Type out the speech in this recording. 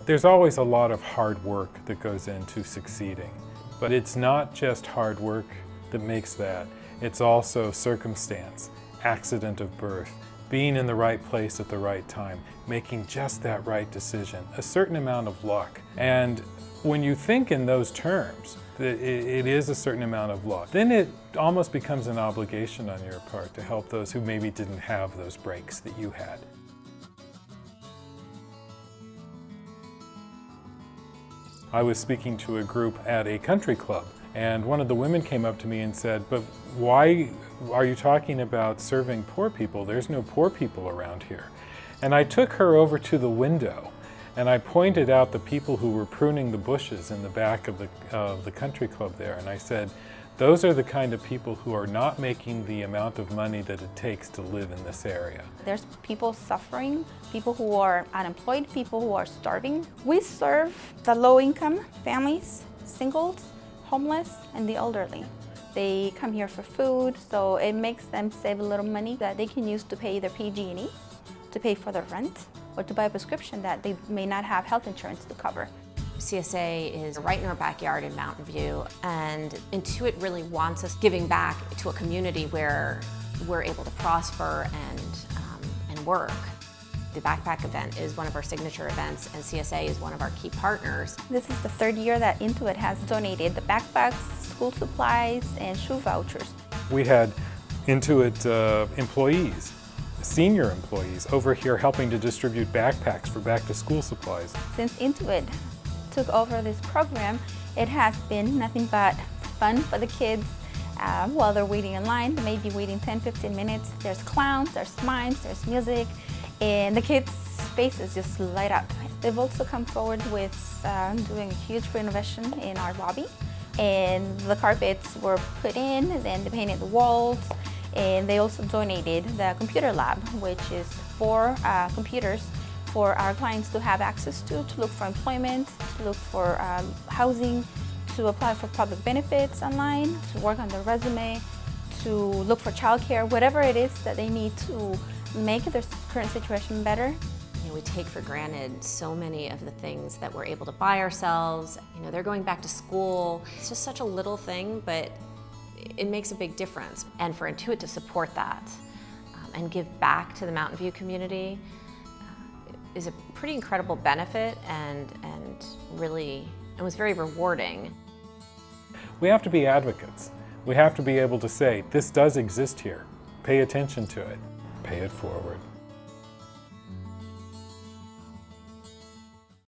There's always a lot of hard work that goes into succeeding, but it's not just hard work that makes that. It's also circumstance, accident of birth, being in the right place at the right time, making just that right decision, a certain amount of luck. And when you think in those terms, that it is a certain amount of luck, then it almost becomes an obligation on your part to help those who maybe didn't have those breaks that you had. I was speaking to a group at a country club, and one of the women came up to me and said, "But why are you talking about serving poor people? There's no poor people around here." And I took her over to the window, and I pointed out the people who were pruning the bushes in the back of the country club there, and I said, those are the kind of people who are not making the amount of money that it takes to live in this area. There's people suffering, people who are unemployed, people who are starving. We serve the low-income families, singles, homeless, and the elderly. They come here for food, so it makes them save a little money that they can use to pay their PG&E, to pay for their rent, or to buy a prescription that they may not have health insurance to cover. CSA is right in our backyard in Mountain View, and Intuit really wants us giving back to a community where we're able to prosper and work. The backpack event is one of our signature events, and CSA is one of our key partners. This is the third year that Intuit has donated the backpacks, school supplies, and shoe vouchers. We had Intuit employees, senior employees, over here helping to distribute backpacks for back-to-school supplies. Since Intuit took over this program, it has been nothing but fun for the kids while they're waiting in line. They may be waiting 10-15 minutes. There's clowns, there's mimes, there's music, and the kids' faces just light up. They've also come forward with doing a huge renovation in our lobby, and the carpets were put in, and then they painted the walls, and they also donated the computer lab, which is 4 computers for our clients to have access to look for employment, to look for housing, to apply for public benefits online, to work on their resume, to look for childcare, whatever it is that they need to make their current situation better. You know, we take for granted so many of the things that we're able to buy ourselves. You know, they're going back to school. It's just such a little thing, but it makes a big difference. And for Intuit to support that and give back to the Mountain View community is a pretty incredible benefit, and really, it was very rewarding. We have to be advocates. We have to be able to say, this does exist here. Pay attention to it. Pay it forward.